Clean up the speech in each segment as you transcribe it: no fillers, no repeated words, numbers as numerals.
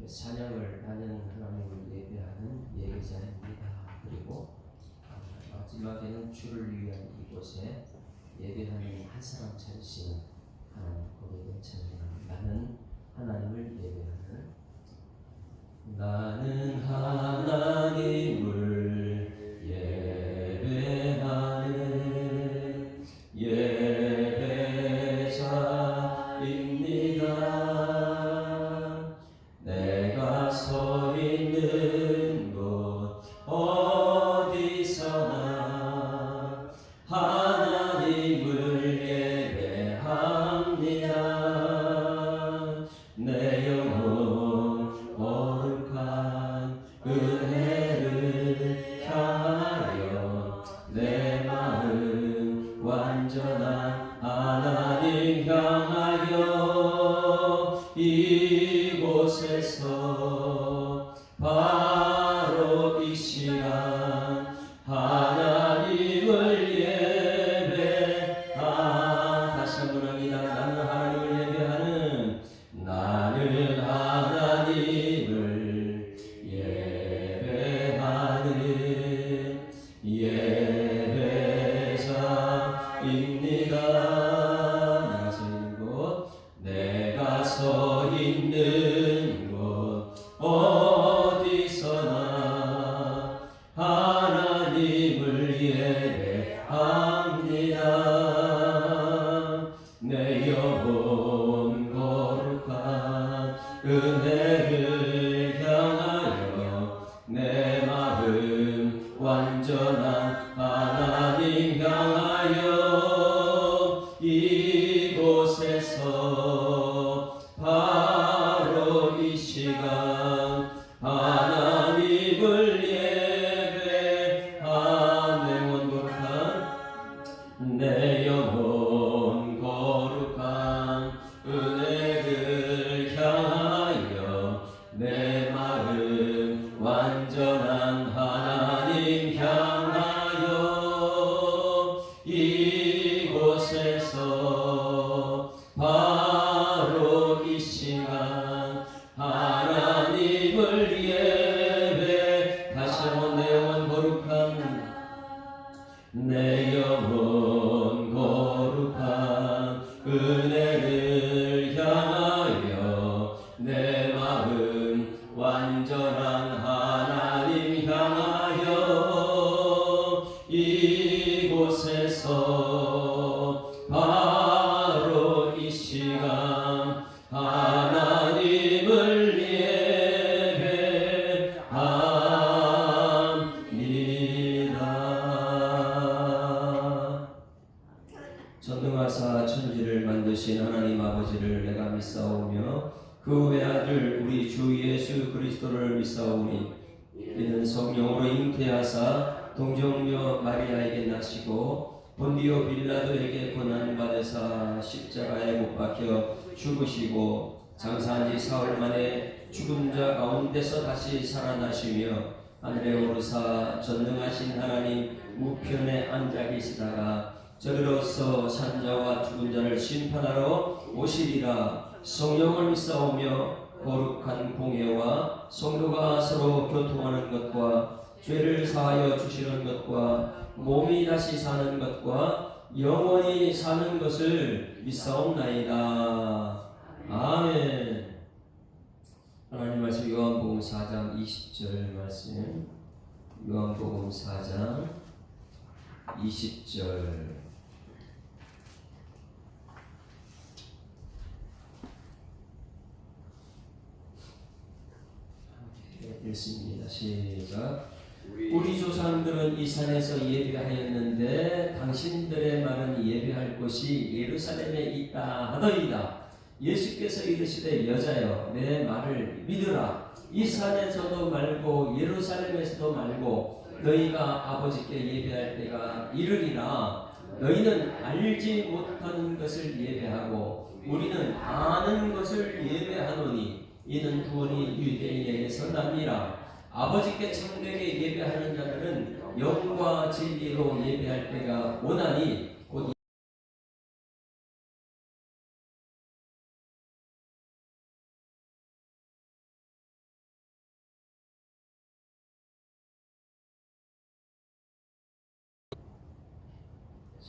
사냥을 하는 하나님을 예배하는 예배자입니다. 그리고 마지막에는 주를 위한 이곳에 예배하는 한 사람 찾으시는 하나님 고백을 찬양합니다. 나는 하나님을 예배하는 예배자입니다. 내가 서 있는 곳 어디서나 하나님을 예배합니다. 내 영혼 거룩한 은혜를 향하여 내 마음 완전한 하나님 향하여 이곳에서 바로 이 시간 하나님을 예배하 다시 한번 합니다. 나는 하나님을 예배하는 예배자입니다. 내가 서 있는 곳 어디서나 하나님을 예배합니다. 내 영혼 거룩한 은혜를 향하여 내 마음 완전한 하나님 향하여 이곳에서 바로 이 시간 하나님을 예배하는 내 영혼 거룩한 은혜를 향하여 내 마음 완전한 하나님 향하여 이곳에서 바로 이 시간 하나님을 예배 다시 한번 내 영혼 거룩한 은혜를 향하여 내 마음 완전한 하나님 향하여 이곳에서 바로 이 시간 하나님을 예배합니다. 전능하사 천지를 만드신 하나님 아버지를 내가 믿사오며 그 외아들 우리 주 예수 그리스도를 믿사오니 이는 성령으로 잉태하사 동정녀 마리아에게 나시고 본디오 빌라도에게 고난받으사 십자가에 못 박혀 죽으시고 장사한 지 사흘 만에 죽은 자 가운데서 다시 살아나시며 하늘에 오르사 전능하신 하나님 우편에 앉아 계시다가 저리로서 산자와 죽은 자를 심판하러 오시리라. 성령을 믿사오며 거룩한 공예와 성도가 서로 교통하는 것과 죄를 사하여 주시는 것과 몸이 다시 사는 것과 영원히 사는 것을 믿사옵나이다. 아멘. 하나님 말씀 요한복음 4장 20절 말씀. 요한복음 4장 20절. 읽습니다. 시작. 우리 조상들은 이 산에서 예배하였는데 당신들의 말은 예배할 곳이 예루살렘에 있다 하더이다. 예수께서 이르시되 여자여 내 말을 믿으라. 이 산에서도 말고 예루살렘에서도 말고 너희가 아버지께 예배할 때가 이르리라. 너희는 알지 못하는 것을 예배하고 우리는 아는 것을 예배하노니 이는 구원이 유대인에게서 납니다. 아버지께 참되게 예배하는 자들은 영과 진리로 예배할 때가 오나니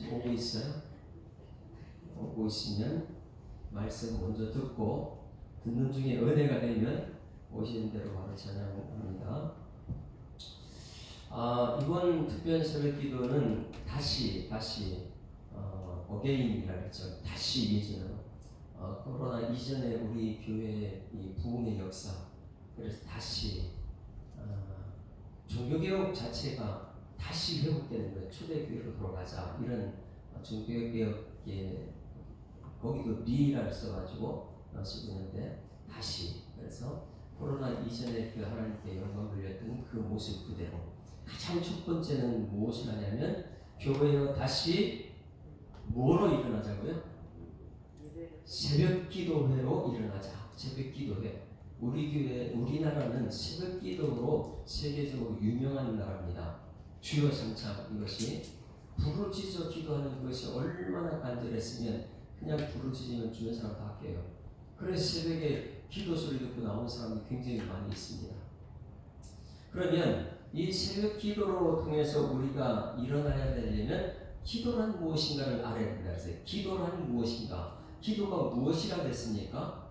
지금 오고 있어요? 오고 있으면 말씀 먼저 듣고 듣는 중에 은혜가 되면 오시는 대로 바로 찬양합니다. 이번 특별 새벽 기도는 다시 어게인이라 그랬죠. 다시 예전으로 코로나 이전에 우리 교회의 이 부흥의 역사, 그래서 다시 종교개혁 자체가 다시 회복되는 거예요. 초대교회로 돌아가자, 이런 종교개혁의 거기도 리라를 써가지고 쓰고 있는데, 다시, 그래서 코로나 이전에 그 하나님께 영광 돌렸던 그 모습 그대로. 가장 첫 번째는 무엇을 하냐면, 교회여 다시 뭐로 일어나자고요? 새벽 기도회로 일어나자. 새벽 기도회. 우리 교회, 우리나라는 새벽 기도로 세계적으로 유명한 나라입니다. 주여 삼참, 이것이 부르짖어 기도하는 것이 얼마나 간절했으면 그냥 부르짖으면 주변 사람 다 깨요. 그래서 새벽에 기도 소리 듣고 나오는 사람이 굉장히 많이 있습니다. 그러면 이 새벽 기도로 통해서 우리가 일어나야 되려면 기도란 무엇인가를 알아야 된다 했어요. 기도란 무엇인가? 기도가 무엇이라 그랬습니까?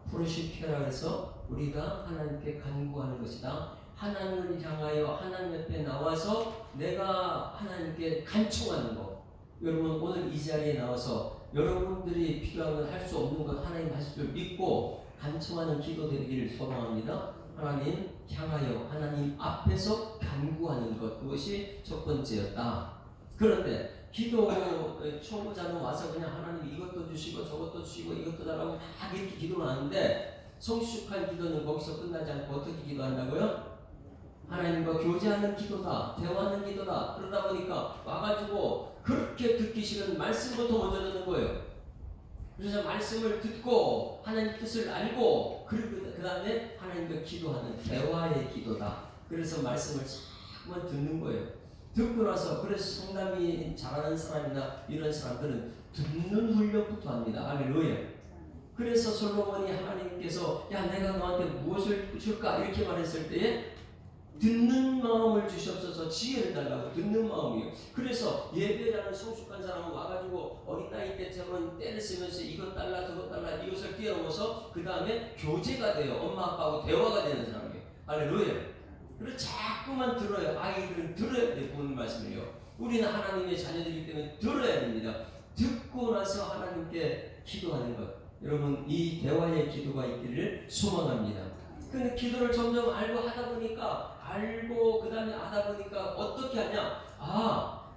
프로시피아라 해서 우리가 하나님께 간구하는 것이다. 하나님을 향하여 하나님 옆에 나와서 내가 하나님께 간청하는 것. 여러분 오늘 이 자리에 나와서 여러분들이 필요한 건 할 수 없는 것 하나님 하실 줄 믿고 간청하는 기도 되기를 소망합니다. 하나님 향하여 하나님 앞에서 간구하는 것, 그것이 첫 번째였다. 그런데 기도 초보자는 와서 그냥 하나님 이것도 주시고 저것도 주시고 이것도 달라고 막 이렇게 기도를 하는데, 성숙한 기도는 거기서 끝나지 않고 어떻게 기도한다고요? 하나님과 교제하는 기도다, 대화하는 기도다. 그러다 보니까 와가지고 그렇게 듣기 싫은 말씀부터 먼저 듣는 거예요. 그래서 말씀을 듣고 하나님 뜻을 알고, 그리고 그 다음에 하나님과 기도하는 대화의 기도다. 그래서 말씀을 자꾸만 듣는 거예요. 듣고 나서, 그래서 상담이 잘하는 사람이나 이런 사람들은 듣는 훈련부터 합니다. 할렐루야. 그래서 솔로몬이 하나님께서 야 내가 너한테 무엇을 줄까 이렇게 말했을 때에 듣는 마음을 주시옵소서, 지혜를 달라고. 듣는 마음이요. 그래서 예배라는 성숙한 사람은 와가지고 어린 나이 때처럼 때를 쓰면서 이것 달라 저것 달라 이것을 뛰어넘어서 그 다음에 교제가 돼요. 엄마 아빠하고 대화가 되는 사람이에요. 할렐루야. 그래서 자꾸만 들어요. 아이들은 들어야 돼요. 보는 말씀을요. 우리는 하나님의 자녀들이기 때문에 들어야 됩니다. 듣고 나서 하나님께 기도하는 것. 여러분 이 대화의 기도가 있기를 소망합니다. 근데 기도를 점점 알고 하다 보니까, 그 다음에 하다 보니까 어떻게 하냐?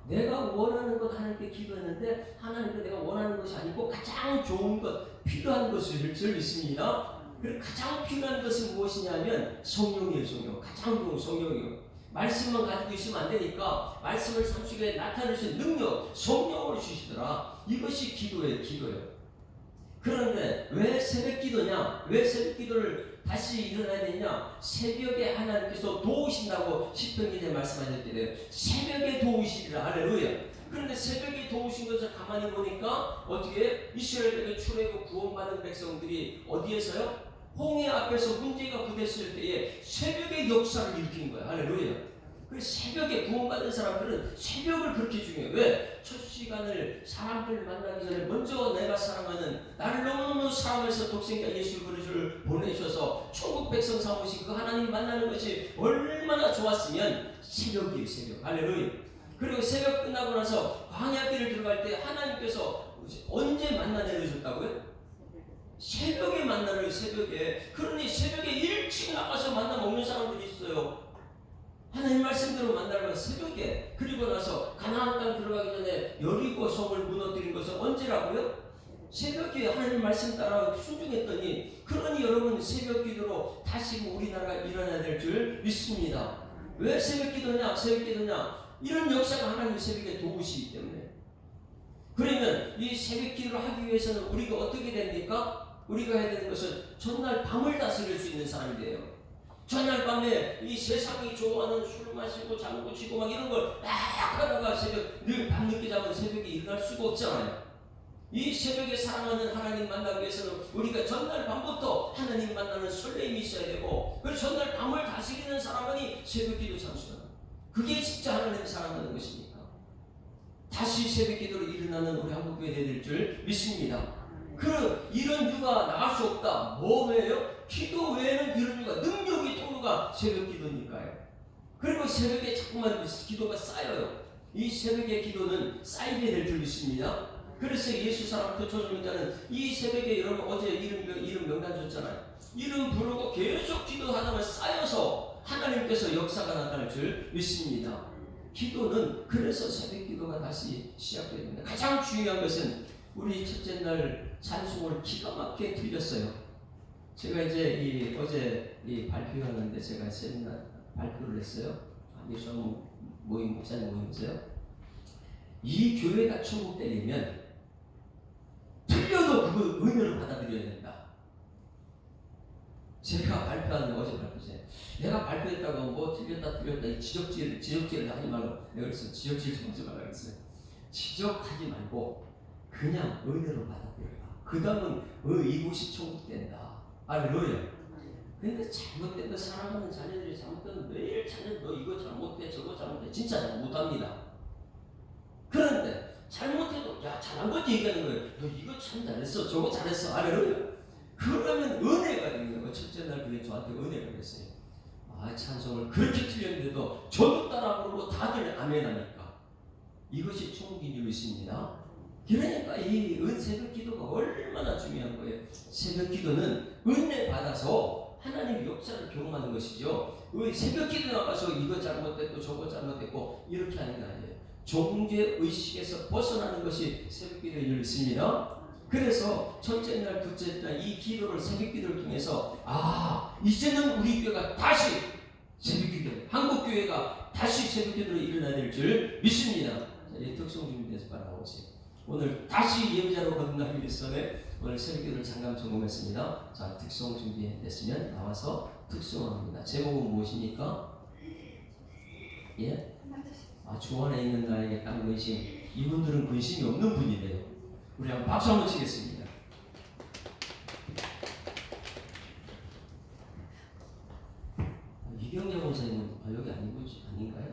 내가 원하는 것 하나님께 기도했는데 하나님께 내가 원하는 것이 아니고 가장 좋은 것, 필요한 것을 믿습니다. 그리고 가장 필요한 것은 무엇이냐면 성령이에요. 성령. 가장 좋은 성령이에요. 말씀만 가지고 있으면 안 되니까 말씀을 삶 속에 나타낼 수 있는 능력, 성령을 주시더라. 이것이 기도예요. 그런데 왜 새벽 기도냐? 왜 새벽 기도를 다시 일어나야 되냐? 새벽에 하나님께서 도우신다고 시편기에 말씀하셨게 돼요. 새벽에 도우시리라. 할렐루야. 그런데 새벽에 도우신 것을 가만히 보니까 어떻게 이스라엘 백을 출애굽 구원받은 백성들이 어디에서요? 홍해 앞에서 문제가 부딪혔을 때에 새벽에 역사를 일으킨 거야. 할렐루야. 그래서 새벽에 구원받은 사람들은 새벽을 그렇게 중요해요. 왜? 첫 시간을 사람들 만나기 전에 먼저 내가 사랑하는, 나를 너무너무 사랑해서 독생자 예수 그리스도를 보내셔서 천국 백성 삼으신 그 하나님 만나는 것이 얼마나 좋았으면 새벽이에요. 새벽. 할렐루야. 그리고 새벽 끝나고 나서 광야길을 들어갈 때 하나님께서 언제 만나 내려줬다고요? 새벽에 만나요. 새벽에. 그러니 새벽에 일찍 나가서 만나 먹는 사람들이 있어요. 하나님 말씀대로 만나는 새벽에. 그리고 나서 가나안 땅 들어가기 전에 여리고 성을 무너뜨린 것은 언제라고요? 새벽에 하나님 말씀 따라 순종했더니. 그러니 여러분 새벽 기도로 다시 우리나라가 일어나야 될 줄 믿습니다. 왜 새벽 기도냐? 새벽 기도냐? 이런 역사가 하나님 새벽에 도우시기 때문에. 그러면 이 새벽 기도를 하기 위해서는 우리가 어떻게 됩니까? 우리가 해야 되는 것은 전날 밤을 다스릴 수 있는 사람이 돼요. 전날 밤에 이 세상이 좋아하는 술 마시고 장구 치고 막 이런 걸 막 하다가 새벽, 늘 밤늦게 자면 새벽에 일어날 수가 없잖아요. 이 새벽에 사랑하는 하나님 만나기 위해서는 우리가 전날 밤부터 하나님 만나는 설렘이 있어야 되고, 그래서 전날 밤을 다스리는 사람만이 새벽 기도 참수다. 그게 진짜 하나님 사랑하는 것입니까? 다시 새벽 기도로 일어나는 우리 한국교회 될 줄 믿습니다. 이런 유가 나갈 수 없다. 뭐예요? 기도 외에는 이런 유가, 능력의 통로가 새벽 기도니까요. 그리고 새벽에 자꾸만 기도가 쌓여요. 이 새벽의 기도는 쌓이게 될 줄 믿습니다. 그래서 예수 사람부터 조선자는 이 새벽에 여러분 어제 이름 명단 줬잖아요. 이름 부르고 계속 기도하다가 쌓여서 하나님께서 역사가 나타날 줄 믿습니다. 기도는 그래서 새벽 기도가 다시 시작돼야 됩니다. 가장 중요한 것은 우리 첫째 날 찬송을 기가 막히게 들렸어요. 제가 이제 어제 발표하는데 제가 세미나 발표를 했어요. 예수님 모임 목사님 모임이세요. 이 교회가 천국되려면 틀려도 그 은혜를 받아들여야 된다. 제가 발표하는 어제 발표했어요. 내가 발표했다고 뭐 틀렸다 지적질을 하지 말고 내가 그래서 지적질 좀 하지 말라고 했어요. 지적하지 말고 그냥 은혜로 받아들여라. 그 다음은 이곳이 천국된다. 할렐루야. 근데 잘못된 거 사랑하는 자녀들이 잘못된 매일 자녀 너 이거 잘못해 저거 잘못해 진짜 잘못합니다. 그런데 잘못해도 야 잘한 건 얘기하는 거예요. 너 이거 참 잘했어 저거 잘했어. 할렐루야. 그러면 은혜가 되는 거예요. 첫째 날 그게 저한테 은혜가 됐어요. 찬송을 그렇게 틀렸는데도 저도 따라 부르고 다들 아멘 하니까 이것이 천국인 줄 믿습니다. 그러니까 이 새벽 기도가 얼마나 중요한 거예요. 새벽 기도는 은혜 받아서 하나님의 역사를 경험하는 것이죠. 새벽 기도 나가서 이거 잘못됐고 저거 잘못됐고 이렇게 하는 게 아니에요. 종교 의식에서 벗어나는 것이 새벽 기도인 줄 믿습니다. 그래서 첫째 날, 둘째 날 이 기도를 새벽 기도를 통해서 이제는 우리 교회가 다시 새벽 기도, 한국 교회가 다시 새벽 기도로 일어나야 될 줄 믿습니다. 자, 이 특송 준비돼서 빨리 나오세요. 오늘 다시 예배자로 거듭나기 위해서는 오늘 새벽 기도를 잠깐 점검했습니다. 자, 특송 준비됐으면 나와서 특송합니다. 제목은 무엇입니까? 예? 주 안에 있는 나에게 딱 근심. 이분들은 근심이 없는 분이래요. 우리 한번 박수 한번 치겠습니다. 이경재 목사님은 여기 아닌가요?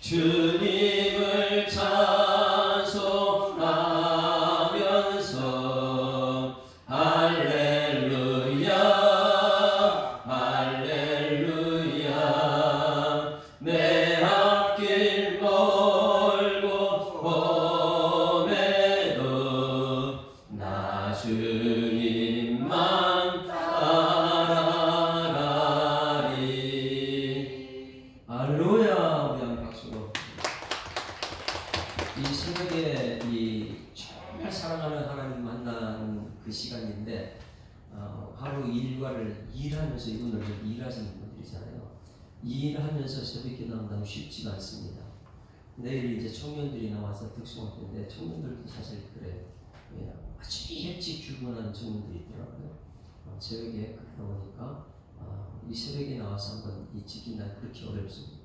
주님을 찬송하면서 할렐루야 할렐루야 내 앞길 멀고 험해도 나 주님만 따라가리. 할렐루야. 우리 한번 박수로. 이 새벽에 이 정말 사랑하는 하나님 만나는 그 시간인데 하루 일과를 일하면서 이분들 일하시는 분들이잖아요. 일하면서 새벽 기도한다면 쉽지가 않습니다. 내일 이제 청년들이 나와서 특송할 텐데 청년들도 사실 그래요. 아주 일찍 출근하는 청년들이 있더라고요. 새벽에 그렇게 나오니까 이 새벽에 나와서 한번 이 지킨다 그렇게 어렵습니다.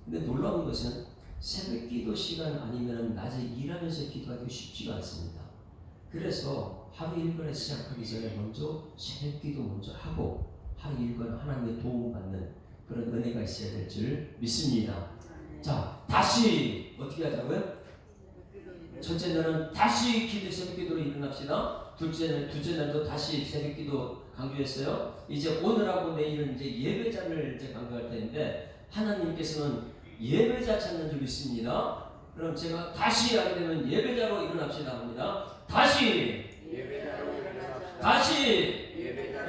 근데 놀라운 것은 새벽 기도 시간 아니면 낮에 일하면서 기도하기 쉽지가 않습니다. 그래서 하루 일과를 시작하기 전에 먼저 새벽 기도 먼저 하고 하루 일과는 하나님의 도움받는 그런 은혜가 있어야 될 줄 믿습니다. 자, 다시 어떻게 하자고요? 첫째 날은 다시 새벽 기도로 일어납시다. 둘째 날도 다시 새벽 기도 강조했어요. 이제 오늘하고 내일은 이제 예배자를 이제 강조할 텐데 하나님께서는 예배자 찾는 줄 믿습니다. 그럼 제가 다시 하게 되면 예배자로 일어납시다 합니다. 다시 예배자로 일어납시다. 다시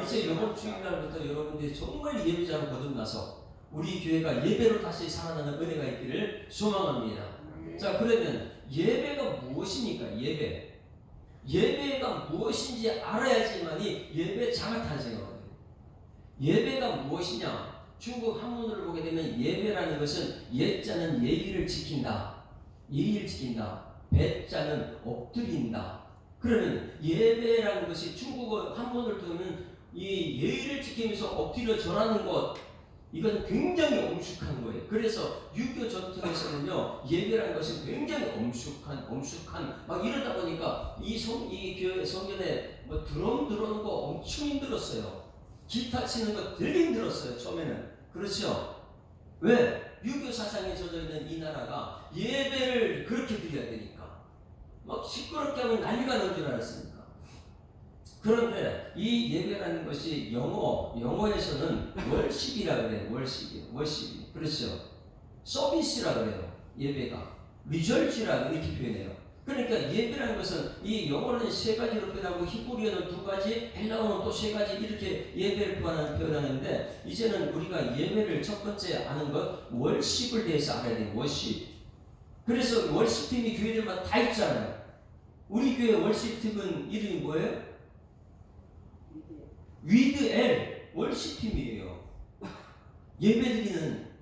이제 이번 주일날부터 여러분들이 정말 예배자로 거듭나서 우리 교회가 예배로 다시 살아나는 은혜가 있기를 소망합니다. 자, 그러면 예배가 무엇입니까? 예배가 무엇인지 알아야지만이 예배자가 탄생합니다. 예배가 무엇이냐? 중국 한문으로 보게 되면 예배라는 것은 예자는 예의를 지킨다. 배자는 엎드린다. 그러면 예배라는 것이 중국어 한문을 두면 이 예의를 지키면서 엎드려 절하는 것, 이건 굉장히 엄숙한 거예요. 그래서 유교 전통에서는요, 예배라는 것은 굉장히 엄숙한 막 이러다 보니까 이 교회 성전에 뭐 드럼 들어오는 거 엄청 힘들었어요. 기타 치는 거 되게 힘들었어요, 처음에는. 그렇죠? 왜? 유교 사상에 젖어 있는 이 나라가 예배를 그렇게 드려야 되니까 막 시끄럽게 하면 난리가 날 줄 알았습니까? 그런데 이 예배라는 것이 영어에서는 월십이라 그래요. 월십이. 그렇죠? 서비스라 그래요. 예배가. 리절지라 이렇게 표현해요. 그러니까 예배라는 것은 이 영어로는 세 가지로 표현하고 히브리어는 두 가지, 헬라어는 또 세 가지 이렇게 예배를 표현하는데 이제는 우리가 예배를 첫 번째 아는 것 월십을 대해서 알아야 돼요. 월십. 그래서 월십팀이 교회들마다 다 있잖아요. 우리 교회 월십팀은 이름이 뭐예요? 위드엘 월십팀이에요. 예배드리는.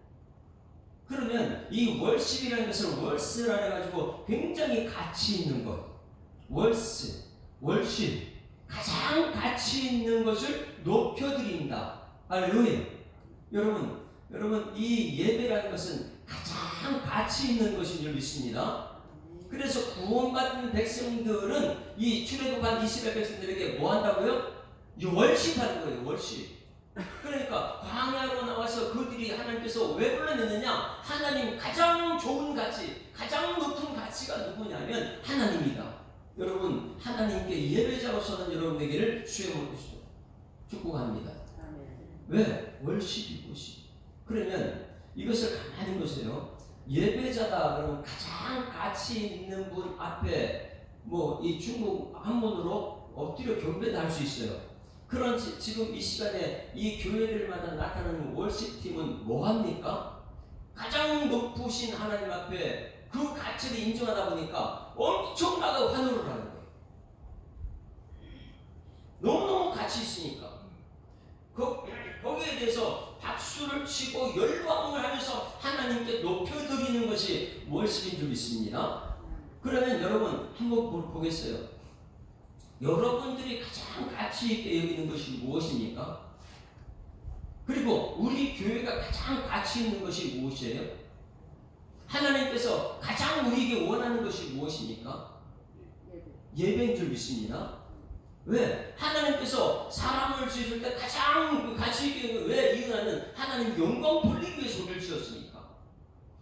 그러면 이 월십이라는 것은 월스라 해가지고 굉장히 가치 있는 것. 월십. 가장 가치 있는 것을 높여드린다. 할렐루야. 여러분 이 예배라는 것은 가장 가치 있는 것인 줄 믿습니다. 그래서 구원받은 백성들은 이 출애굽한 이스라엘 백성들에게 뭐 한다고요? 월십하는 거예요. 월십. 그러니까 광야로 나와서 그들이 하나님께서 왜 불러냈느냐? 하나님 가장 좋은 가치, 가장 높은 가치가 누구냐면 하나님이다. 여러분 하나님께 예배자로서는 여러분에게를 수용하고 축복합니다. 왜? 월십이 월십. 그러면 이것을 가만히 보세요. 예배자다 그러면 가장 가치 있는 분 앞에 뭐 이 중국 한문으로 엎드려 경배도 할 수 있어요. 그런 지금 이 시간에 이 교회들마다 나타나는 월십팀은 뭐합니까? 가장 높으신 하나님 앞에 그 가치를 인정하다 보니까 엄청나게 환호를 하는 거예요. 너무너무 가치 있으니까 거기에 대해서 박수를 치고 열광을 하면서 하나님께 높여드리는 것이 월십인 줄 믿습니다. 그러면 여러분 한번 보겠어요. 여러분들이 가장 가치 있게 여기는 것이 무엇입니까? 그리고 우리 교회가 가장 가치 있는 것이 무엇이에요? 하나님께서 가장 우리에게 원하는 것이 무엇입니까? 예배인 줄 믿습니다. 왜? 하나님께서 사람을 지으실 때 가장 가치 있게 왜 이유는 하나님 영광 돌리기 위해서 우리를 지었으니까.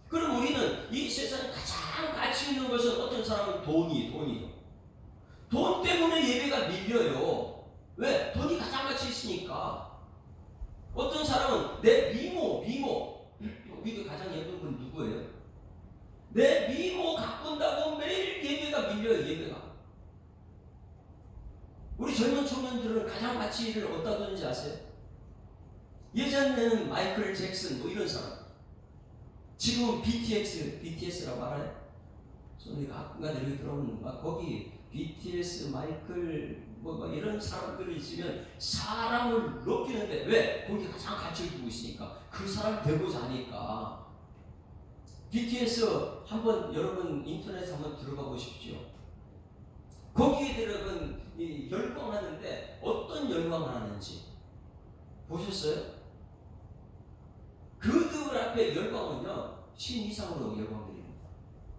그럼 우리는 이 세상에 가장 가치 있는 것은 어떤 사람은 돈이요. 돈 때문에 예배가 밀려요. 왜? 돈이 가장 가치 있으니까. 어떤 사람은 내 미모. 우리도 가장 예쁜 분 누구예요? 내 미모 가꾼다고 매일 예배가 밀려요. 예배가. 우리 젊은 청년들은 가장 가치를 어디다 두는지 아세요? 예전에는 마이클 잭슨 뭐 이런 사람, 지금은 BTS라고 알아요? 저는 가끔가다 이렇게 들어오는 막 거기 BTS, 마이클 뭐 이런 사람들이 있으면 사람을 높이는데 왜? 거기 가장 가치를 두고 있으니까 그 사람 되고자 하니까. BTS 한번 여러분 인터넷에 한번 들어가 보십시오. 거기에 들어간 열광하는데 어떤 열광을 하는지 보셨어요? 그들 앞에 열광은요 신 이상으로 열광드립니다.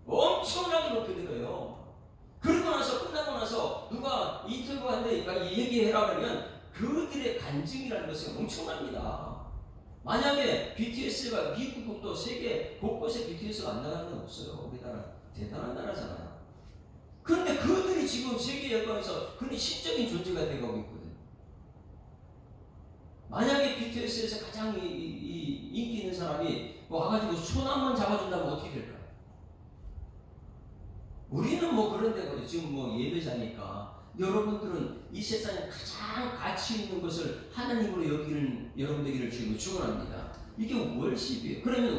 엄청나게 높게 들어요. 그러고 나서 끝나고 나서 누가 인터뷰한데 얘기해라 그러면 그들의 간증이라는 것은 엄청납니다. 만약에 BTS가 미국도 세계 곳곳에 BTS가 안 나가는 건 없어요. 우리나라 대단한 나라잖아요. 그런데 그들이 지금 세계 열광에서 그런 시적인 존재가 되어가고 있거든요. 만약에 BTS에서 가장 인기 있는 사람이 와가지고 손 한번 잡아준다면 어떻게 될까요? 우리는 뭐 그런데 지금 뭐 예배자니까. 여러분들은 이 세상에 가장 가치 있는 것을 하나님으로 여기는 여러분 되기를 주님으로 축원합니다. 이게 월십이에요. 그러면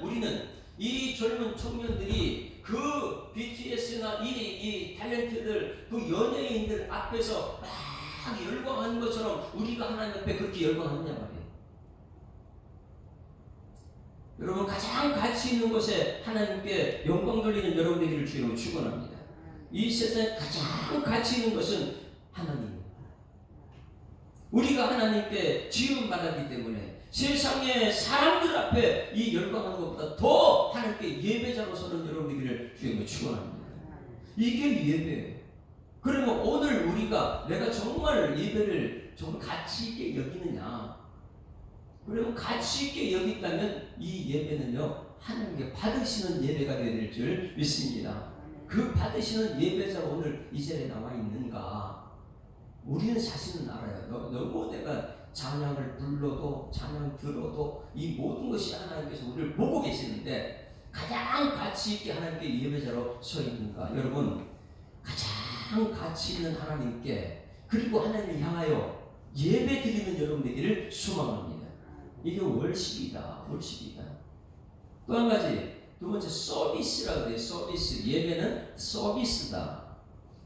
우리는 이 젊은 청년들이 그 BTS나 이 탤런트들, 그 연예인들 앞에서 막 열광하는 것처럼 우리가 하나님 앞에 그렇게 열광하느냐 말이에요. 여러분 가장 가치 있는 것에 하나님께 영광 돌리는 여러분 되기를 주님으로 축원합니다. 이 세상에 가장 가치 있는 것은 하나님입니다. 우리가 하나님께 지음 받았기 때문에 세상의 사람들 앞에 이 열광하는 것보다 더 하나님께 예배자로 서는 여러분 되기를 주님으로 축원합니다. 이게 예배예요. 그러면 오늘 우리가 내가 정말 예배를 정말 가치 있게 여기느냐? 그러면 가치 있게 여긴다면 이 예배는요 하나님께 받으시는 예배가 되어야 될 줄 믿습니다. 그 받으시는 예배자가 오늘 이 자리에 나와 있는가? 우리는 자신은 알아요. 너무 내가 찬양을 불러도 찬양 들어도 이 모든 것이 하나님께서 우리를 보고 계시는데 가장 가치 있게 하나님께 예배자로 서 있는가? 여러분 가장 가치 있는 하나님께 그리고 하나님을 향하여 예배 드리는 여러분 되기를 소망합니다. 이게 월십이다. 또 한 가지 두 번째 서비스라고 해요. 서비스. 예배는 서비스다.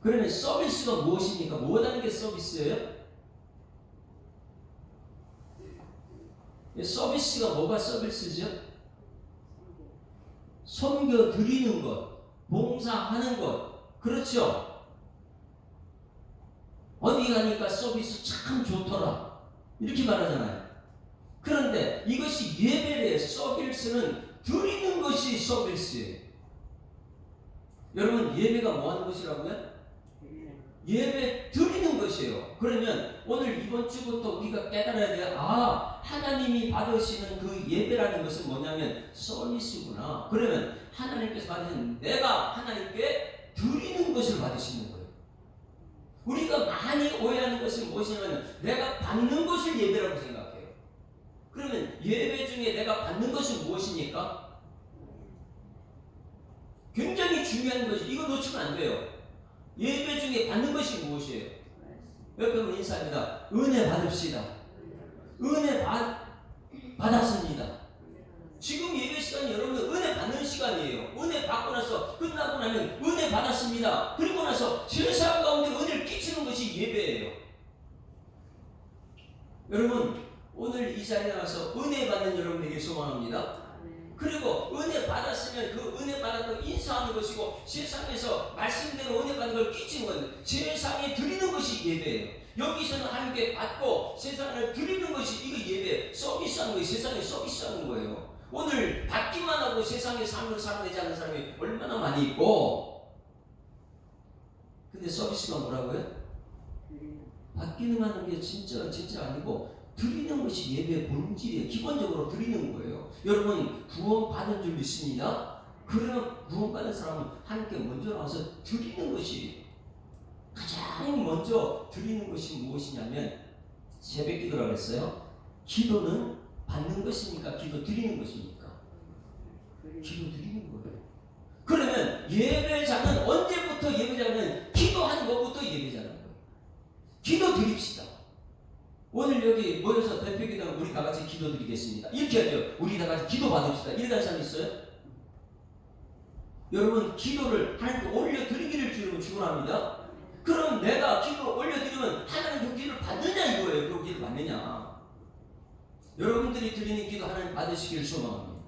그러면 서비스가 무엇입니까? 뭐라는 게 서비스예요? 서비스가 뭐가 서비스죠? 섬겨 드리는 것, 봉사하는 것. 그렇죠? 어디 가니까 서비스 참 좋더라. 이렇게 말하잖아요. 그런데 이것이 예배래요. 서비스는 드리는 것이 서비스예요. 여러분 예배가 뭐 하는 것이라고요? 예배 드리는 것이에요. 그러면 오늘 이번 주부터 우리가 깨달아야 돼요. 하나님이 받으시는 그 예배라는 것은 뭐냐면 서비스구나. 그러면 하나님께서 받으시는 내가 하나님께 드리는 것을 받으시는 거예요. 우리가 많이 오해하는 것은 무엇이냐면 내가 받는 것을 예배라고 생각해요. 그러면 예배 중에 내가 받는 것은 무엇입니까? 굉장히 중요한 것이 이거 놓치면 안 돼요. 예배 중에 받는 것이 무엇이에요? 여러분 인사합니다. 은혜 받읍시다. 은혜 받았습니다. 지금 예배 시간이 여러분 은혜 받는 시간이에요. 은혜 받고 나서 끝나고 나면 은혜 받았습니다. 그리고 나서 세상 가운데 은혜를 끼치는 것이 예배예요. 여러분 오늘 이 자리에 나와서 은혜 받는 여러분에게 소망합니다. 그리고 은혜 받았으면 그 은혜 받았다고 인사하는 것이고 세상에서 말씀대로 은혜 받는 걸 끼치는 건 세상에 드리는 것이 예배예요. 여기서는 하나님께 받고 세상을 드리는 것이 이거 예배, 서비스하는 거예요. 세상에 서비스하는 거예요. 오늘 받기만 하고 세상의 삶을 살아내지 않는 사람이 얼마나 많이 있고, 근데 서비스가 뭐라고요? 받기는 하는 게 진짜 아니고 드리는 것이 예배의 본질이에요. 기본적으로 드리는 거예요. 여러분 구원받은 줄 믿습니다. 그러면 구원받은 사람은 하나님께 먼저 나와서 드리는 것이 가장 먼저 드리는 것이 무엇이냐면 새벽 기도라고 했어요. 기도는 받는 것입니까? 기도 드리는 것입니까? 기도 드리는 거예요. 그러면 예배자는 언제부터 예배자는 기도하는 것부터 예배자는 거예요. 기도 드립시다. 오늘 여기 모여서 대표 기도는 우리 다 같이 기도 드리겠습니다. 이렇게 하죠. 우리 다 같이 기도 받읍시다. 이렇게 하는 사람 있어요? 여러분 기도를 하나님께 올려드리기를 주님은 축원합니다. 그럼 내가 기도 올려드리면 하나님 그 기도를 받느냐 이거예요. 그 기도를 받느냐. 여러분들이 드리는 기도 하나님 받으시기를 소망합니다.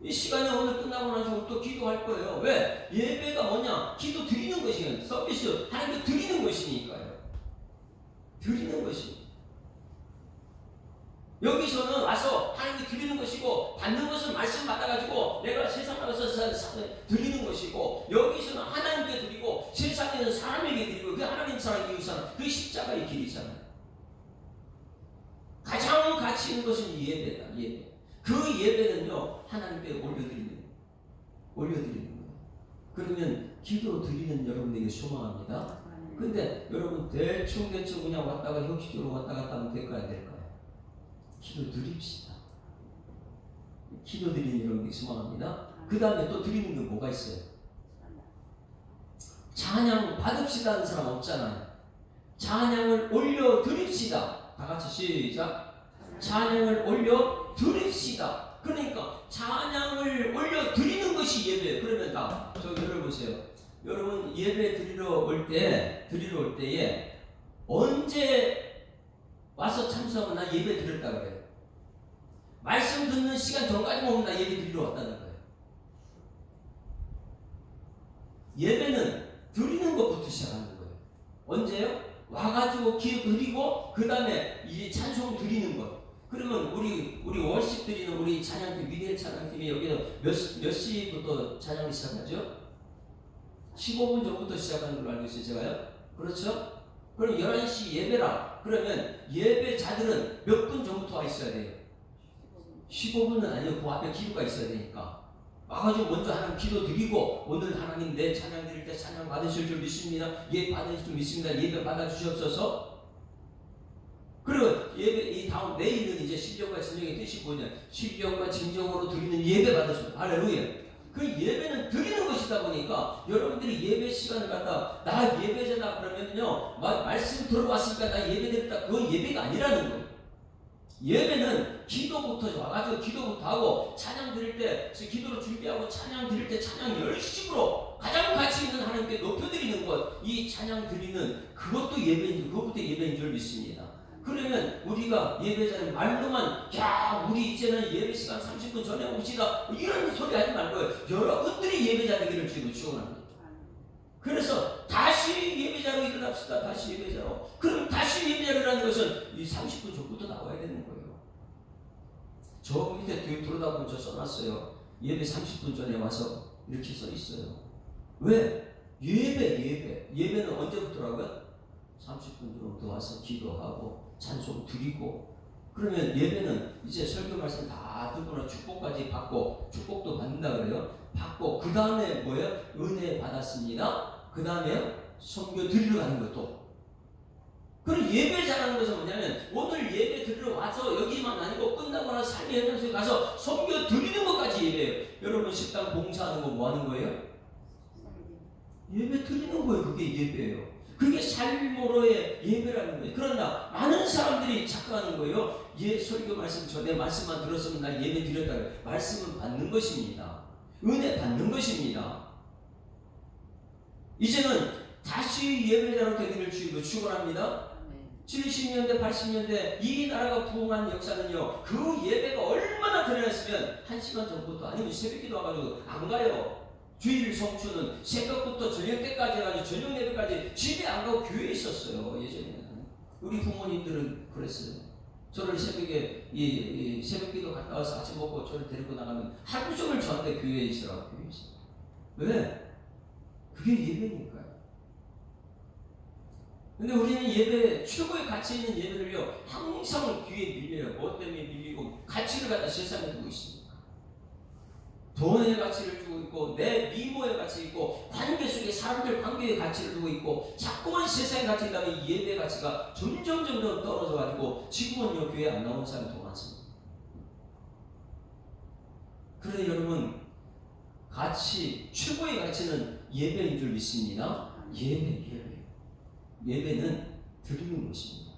이 시간에 오늘 끝나고 나서 또 기도할 거예요. 왜? 예배가 뭐냐? 기도 드리는 것이에요. 서비스 하나님께 드리는 것이니까요. 드리는 것이. 여기서는 와서 하나님께 드리는 것이고 받는 것은 말씀 받아가지고 내가 세상 나가서 드리는 것이고 여기서는 하나님께 드리고 세상에는 사람에게 드리고 그 하나님 사랑 이웃 사랑 그 십자가의 길이잖아요. 가장 가치 있는 것은 예배다. 예배. 그 예배는요 하나님께 올려드리는 거예요. 그러면 기도 드리는 여러분에게 소망합니다. 근데 여러분 대충 그냥 왔다가 형식적으로 왔다 갔다 하면 될까요? 안 될까요? 기도 드립시다. 기도 드리는 여러분에게 소망합니다. 그 다음에 또 드리는 게 뭐가 있어요? 찬양 받읍시다 하는 사람 없잖아요. 찬양을 올려 드립시다. 다 같이 시작. 찬양을 올려 드립시다. 그러니까 찬양을 올려 드리는 것이 예배예요. 그러면 다 저기 열어보세요. 여러분 예배 드리러 올 때에 언제 와서 참석하면 나 예배 드렸다 그래요. 말씀 듣는 시간 전까지만 오면 나 예배 드리러 왔다는 거예요. 예배는 드리는 것부터 시작하는 거예요. 언제요? 와가지고 기도 드리고 그 다음에 이제 찬송 드리는 것. 그러면 우리 월십 드리는 우리 찬양팀 위대한 찬양팀이 여기서 몇 시부터 찬양을 시작하죠? 15분 전부터 시작하는 걸로 알고 있어요. 제가요. 그렇죠? 그럼 11시 예배라. 그러면 예배자들은 몇 분 전부터 와 있어야 돼요? 15분은 아니고 그 앞에 기도가 있어야 되니까 와가지고 먼저 하나님 기도 드리고 오늘 하나님 내 찬양 드릴 때 찬양 받으실 줄 믿습니다. 예 받으실 줄 믿습니다. 예배 받아주시옵소서. 그리고 예배 이 다음 내일은 이제 신령과 진정의 뜻이 뭐냐? 신령과 진정으로 드리는 예배 받으십니다. 할렐루야. 그 예배는 드리는 것이다 보니까 여러분들이 예배 시간을 갖다 나 예배자다 그러면요 말씀 들어왔으니까 나 예배 드렸다 그건 예배가 아니라는 거예요. 예배는 기도부터 와가지고 기도부터 하고 찬양 드릴 때 기도로 준비하고 찬양 드릴 때 찬양 열심으로 가장 가치 있는 하나님께 높여드리는 것 이 찬양 드리는 그것도 예배인 그것부터 예배인 줄 믿습니다. 그러면 우리가 예배자는 말로만 야 우리 이제는 예배 시간 30분 전에 옵시다 이런 소리 하지 말고요. 여러분들이 예배자 되기를 주고 축원합니다. 그래서 다시 예배자로 일어납시다. 다시 예배자로. 그럼 다시 예배자로라는 것은 이 30분 전부터 나와야 되는 거예요. 저 밑에 들어다 보면 저 써놨어요. 예배 30분 전에 와서 이렇게 써 있어요. 왜? 예배는 언제부터라고요? 30분 전부터 와서 기도하고 찬송 드리고 그러면 예배는 이제 설교 말씀 다 듣고 축복까지 받고 축복도 받는다 그래요. 받고 그 다음에 뭐예요? 은혜 받았습니다. 그 다음에 선교 드리러 가는 것도. 그럼 예배 잘하는 것은 뭐냐면 오늘 예배 드리러 와서 여기만 아니고 끝나고 나서 삶의 현장소에 가서 선교 드리는 것까지 예배예요. 여러분 식당 봉사하는 거 뭐 하는 거예요? 예배 드리는 거예요. 그게 예배예요. 그게 삶으로의 예배라는 거예요. 그러나 많은 사람들이 착각하는 거예요. 설교 말씀 전에 말씀만 들었으면 나 예배 드렸다. 말씀은 받는 것입니다. 은혜 받는 것입니다. 이제는 다시 예배자로 되기를 주님으로 축원합니다. 70년대 80년대 이 나라가 부흥한 역사는요 그 예배가 얼마나 드려냈으면 1시간 전부터 아니면 새벽기도 와가지고 안 가요. 주일 성추는 새벽부터 저녁 때까지 해가지고 저녁 예배까지 집에 안 가고 교회에 있었어요. 예전에는 우리 부모님들은 그랬어요. 저를 새벽에 새벽기도 갔다 와서 아침 먹고 저를 데리고 나가면 하루 종일 저한테 교회에 있으라고 교회에 있어요. 왜? 그게 예배니까요. 근데 우리는 예배, 최고의 가치 있는 예배를요, 항상 뒤에 밀려요. 뭐 때문에 밀리고, 가치를 갖다 세상에 두고 있습니까? 돈의 가치를 두고 있고, 내 미모의 가치 있고, 관계 속에 사람들 관계의 가치를 두고 있고, 자꾸만 세상의 가치 때문에 예배의 가치가 점점 떨어져가지고, 지금은요, 교회 안 나오는 사람이 더 많습니다. 그런데 여러분, 가치, 최고의 가치는 예배인 줄 믿습니다. 예배는 드리는 것입니다.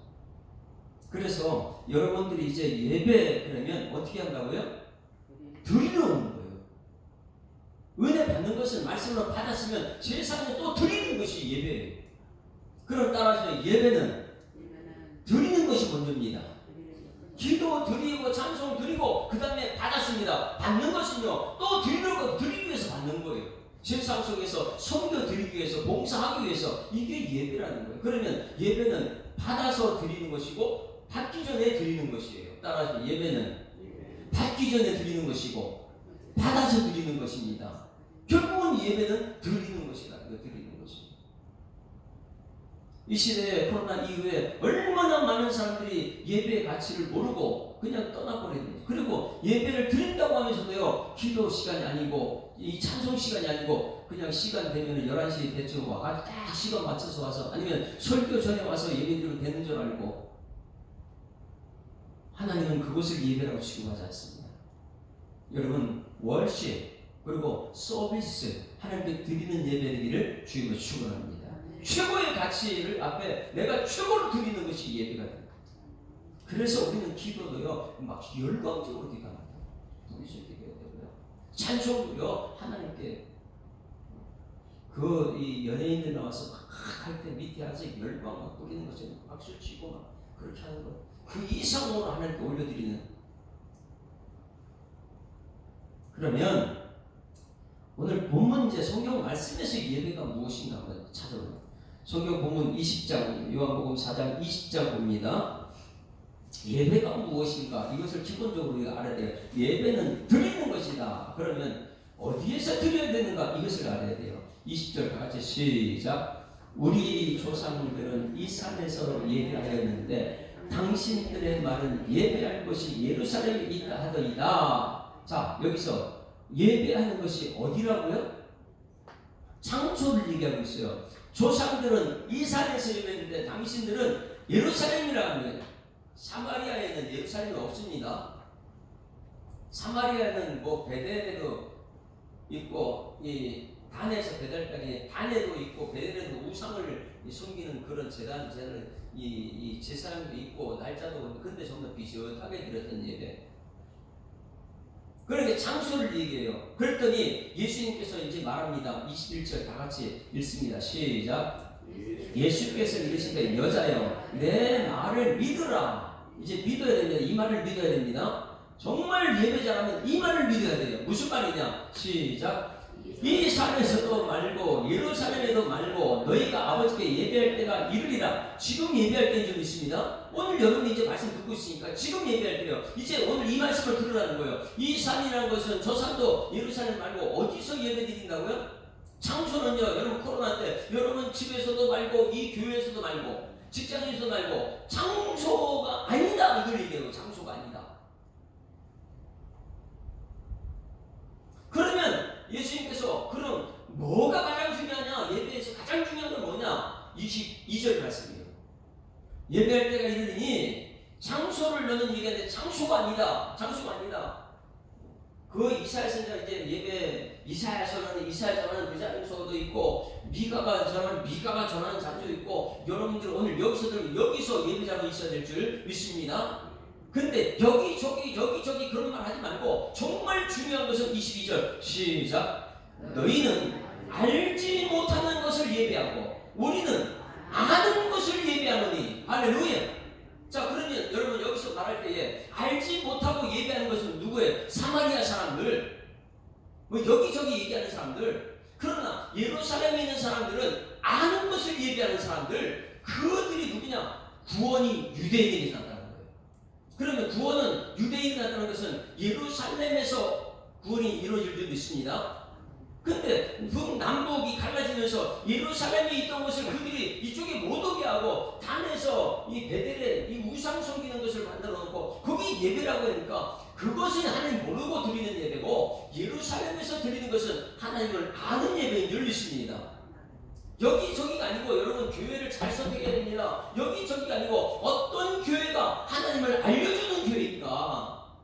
그래서 여러분들이 이제 예배 그러면 어떻게 한다고요? 드리러 오는 거예요. 은혜 받는 것은 말씀으로 받았으면 세상에 또 드리는 것이 예배예요. 그럼 따라서 예배는 드리는 것이 먼저입니다. 기도 드리고 찬송 드리고 그 다음에 받았습니다. 받는 것은요 또 드리기 위해서 받는 거예요. 세상 속에서 섬겨 드리기 위해서 봉사하기 위해서 이게 예배라는 거예요. 그러면 예배는 받아서 드리는 것이고 받기 전에 드리는 것이에요. 따라서 예배는 받기 전에 드리는 것이고 받아서 드리는 것입니다. 결국은 예배는 드리는 것이다. 드리는 것입니다. 이 시대에 코로나 이후에 얼마나 많은 사람들이 예배의 가치를 모르고 그냥 떠나버리는, 그리고 예배를 드린다고 하면서도요 기도 시간이 아니고 이 찬송 시간이 아니고 그냥 시간 되면 11시 대충 와가 딱 시간 맞춰서 와서 아니면 설교 전에 와서 예배드리면 되는 줄 알고, 하나님은 그것을 예배라고 취급하지 않습니다. 여러분, 월십 그리고 서비스, 하나님께 드리는 예배이기를 주님을 축원합니다. 최고의 가치를 앞에 내가 최고로 드리는 것이 예배가 됩니다. 그래서 우리는 기도도요 막 열광적으로 기도합니다. 찬송도요 하나님께 이 연예인들 나와서 막 할 때 밑에 아직 열광 막 뿌리는 것처럼 박수 치고 막 그렇게 하는 것, 그 이상으로 하나님께 올려드리는. 그러면 오늘 본문 이제 성경 말씀에서 예배가 무엇인가 한번 찾아보세요. 성경 본문 20장, 요한복음 4장 20장 봅니다. 예배가 무엇인가? 이것을 기본적으로 우리가 알아야 돼요. 예배는 드리는 것이다. 그러면 어디에서 드려야 되는가? 이것을 알아야 돼요. 20절 다 같이 시작. 우리 조상들은 이 산에서 예배하였는데 당신들의 말은 예배할 곳이 예루살렘에 있다 하더이다. 자, 여기서 예배하는 것이 어디라고요? 장소를 얘기하고 있어요. 조상들은 이 산에서 예배했는데 당신들은 예루살렘이라 하면, 사마리아에는 예루살렘이 없습니다. 사마리아는 뭐 베델에도 있고 이 단에서 베델까지 단에도 있고 베델에도 우상을 숨기는 그런 제단을 이 제사장도 있고 날짜도, 근데 전부 비슷하게 드렸던 예배. 그렇게 장소를 얘기해요. 그랬더니 예수님께서 이제 말합니다. 21절 다 같이 읽습니다. 시작. 예수께서 이르시되 여자여 내 말을 믿으라. 이제 믿어야 됩니다. 이 말을 믿어야 됩니다. 정말 예배자라면 이 말을 믿어야 돼요. 무슨 말이냐? 시작. 이 산에서도 말고 예루살렘에도 말고 너희가 아버지께 예배할 때가 이르리라. 지금 예배할 때인 줄 있습니다. 오늘 여러분이 이제 말씀 듣고 있으니까 지금 예배할 때요. 이제 오늘 이 말씀을 들으라는 거예요. 이 산이라는 것은 저 산도 예루살렘 말고 어디서 예배 드린다고요? 장소는요, 여러분 코로나 때 여러분 집에서도 말고 이 교회에서도 말고 직장에서도 말고 장소가 아니다 이걸 얘기해요. 장소가 아니다. 그러면 예수님께서 그럼 뭐가 가장 중요하냐? 예배에서 가장 중요한 건 뭐냐? 22절 말씀이에요. 예배할 때가 이르니 장소를 너는 얘기하는데 장소가 아니다. 장소가 아니다. 그 이사야서는 이제 예배, 이사야서는 그 장소도 있고 미가가 전하는 장소도 있고, 여러분들 오늘 여기서 예배자로 있어야 될 줄 믿습니다. 근데 여기저기 그런 말 하지 말고 정말 중요한 것은 22절 시작. 너희는 알지 못하는 것을 예배하고 우리는 아는 것을 예배하노니. 할렐루야. 자, 그러면 여러분 여기서 말할 때에 알지 못하고 예배하는 것은 누구예요? 사마리아 사람들, 뭐 여기저기 얘기하는 사람들. 그러나 예루살렘에 있는 사람들은 아는 것을 예배하는 사람들. 그들이 누구냐? 구원이 유대인에게 나타나는 거예요. 그러면 구원은 유대인에 나타나는 것은 예루살렘에서 구원이 이루어질 줄 믿습니다. 근데 북남북이 갈라지면서 예루살렘에 있던 것을 그들이 이쪽에 못 오게 하고 단에서 이 베델에 이 우상 섬기는 것을 만들어 놓고 거기 예배라고 하니까 그것은 하나님 모르고 드리는 예배고 예루살렘에서 드리는 것은 하나님을 아는 예배인 줄 믿습니다. 여기저기가 아니고 여러분 교회를 잘 선택해야 됩니다. 여기저기가 아니고 어떤 교회가 하나님을 알려주는 교회인가.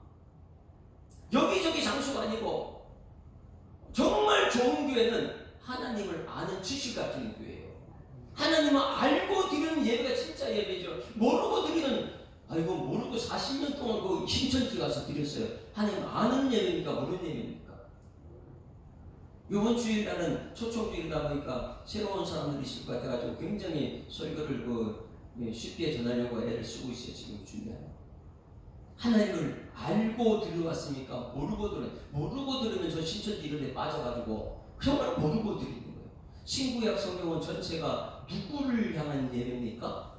여기저기 장소가 아니고 정말 좋은 교회는 하나님을 아는 지식 같은 교회예요. 하나님을 알고 드리는 예배가 진짜 예배죠. 모르고 드리는, 아이고 모르고 40년 동안 그 신천지 가서 드렸어요. 하나님 아는 예배입니까? 모르는 예배입니까? 이번 주일날은 초청주일이다 보니까 새로운 사람들이 있을 것 같아가지고 굉장히 설교를 쉽게 전하려고 애를 쓰고 있어요. 지금 준비하는. 하나님을 알고 들어왔습니까? 모르고 들으면 저 신천지 이런 데 빠져가지고 정말 모르고 드리는 거예요. 신구약 성경은 전체가 누구를 향한 예배입니까?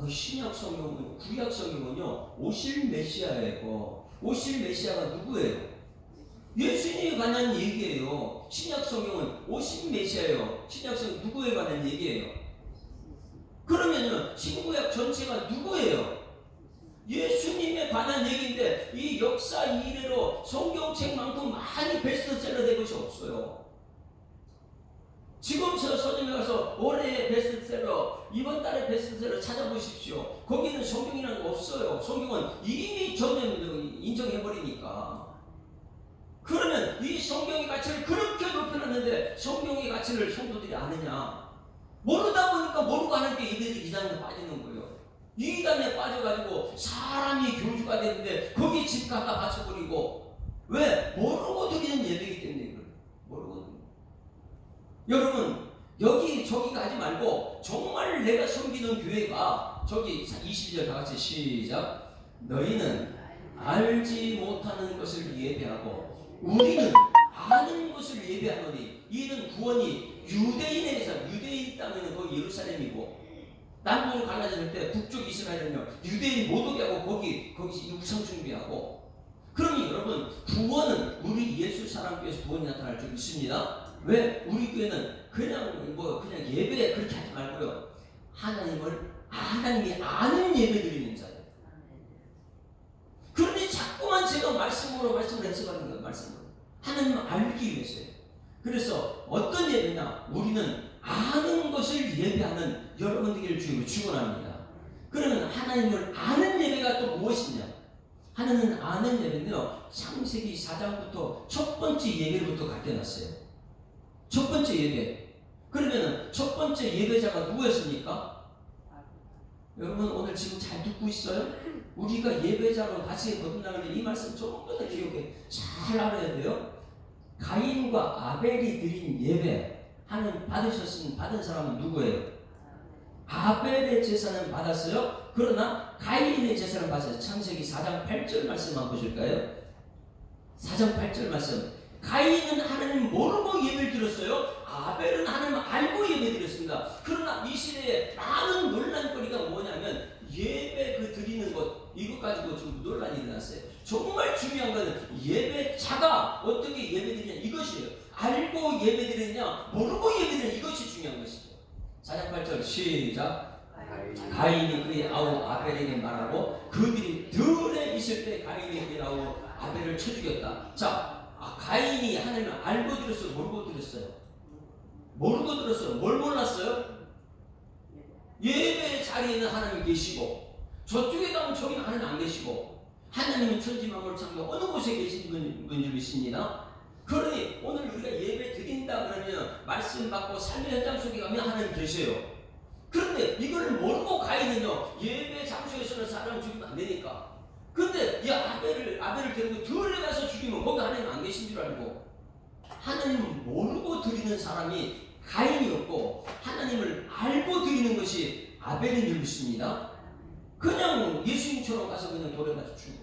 신약 성경은, 구약 성경은요, 오실 메시아예요. 오실 메시아가 누구예요? 예수님에 관한 얘기예요. 신약 성경은 오신 메시아예요. 신약 성경 누구에 관한 얘기예요? 그러면은 신구약 전체가 누구예요? 예수님에 관한 얘기인데 이 역사 이래로 성경책만큼 많이 베스트셀러 된 것이 없어요. 지금 저 서점에 가서 올해의 베스트셀러, 이번 달의 베스트셀러 찾아보십시오. 거기는 성경이라는 거 없어요. 성경은 이미 전면 인정해버리니까. 그러면 이 성경의 가치를 그렇게 높여놨는데 성경의 가치를 성도들이 아느냐? 모르다 보니까 모르고 하는 게 이들이 이단에 빠지는 거예요. 이단에 빠져가지고 사람이 교주가 되는데 거기 집 갖다 바쳐버리고. 왜? 모르고 드리는 예배이기 때문에 그래요. 모르고 드리는. 여러분 여기 저기 가지 말고 정말 내가 섬기는 교회가 저기 20절 다 같이 시작. 너희는 알지 못하는 것을 예배하고 우리는 아는 것을 예배하노니 이는 구원이 유대인에서, 유대인 땅에는 거기 예루살렘이고 남북으로 갈라질 때 북쪽 이스라엘은요 유대인이 못 오게 하고 거기 우상 숭배하고. 그러니 여러분 구원은 우리 예수 사람교회에서 구원이 나타날 줄 믿습니다. 왜? 우리 교회는 그냥 예배 그렇게 하지 말고요, 하나님이 아는 예배 드리는 자예요. 그런데 자꾸만 제가 말씀을 해석하는 거예요. 말씀으로 하나님을 알기 위해서요. 그래서 어떤 예배냐? 우리는 아는 것을 예배하는 여러분들에게 주님을 축원합니다. 그러면 하나님을 아는 예배가 또 무엇이냐? 하나님을 아는 예배는요, 창세기 4장부터 첫 번째 예배부터 가르쳐놨어요. 첫 번째 예배. 그러면 첫 번째 예배자가 누구였습니까? 여러분 오늘 지금 잘 듣고 있어요? 우리가 예배자로 다시 거듭나는데 이 말씀 전부 다 기억해. 잘 알아야 돼요. 가인과 아벨이 드린 예배 하나님 받은 사람은 누구예요? 아벨의 제사는 받았어요. 그러나 가인의 제사는 받았어요. 창세기 4장 8절 말씀만 보실까요? 4장 8절 말씀. 가인은 하나님 모르고 예배를 드렸어요. 아벨은 하나님 알고 예배 드렸습니다. 그러나 이 시대에 많은 논란거리가 뭐냐면 예배 드리는 것, 이것 가지고 좀 논란이 일어났어요. 정말 중요한 것은 예배자가 어떻게 예배 드리냐 이것이에요. 알고 예배 드리느냐 모르고 예배 드리느냐 이것이 중요한 것이죠. 4장 8절 시작. 가인이 그의 아우 아벨에게 말하고 그들이 들에 있을 때 가인이 그의 아우 아벨을 쳐 죽였다. 자, 가인이 하나님을 알고 드렸어요? 모르고 드렸어요? 모르고 들었어요. 뭘 몰랐어요? 예배 자리에는 하나님 계시고 저쪽에 가면 저기는 하나님 안 계시고 하나님은 천지 만물 창조 어느 곳에 계신 분인 줄 믿습니다. 그러니 오늘 우리가 예배 드린다 그러면 말씀 받고 삶의 현장 속에 가면 하나님 계세요. 그런데 이걸 모르고 가인은요 예배 장소에서는 사람을 죽이면 안 되니까. 근데 이 아벨을 데리고 들에 가서 죽이면 거기 하나님 안 계신 줄 알고 하나님을 모르고 드리는 사람이 가인이었고 하나님을 알고 드리는 것이 아벨인 줄 믿습니다. 그냥 예수님처럼 가서 그냥 돌에 가서 죽어.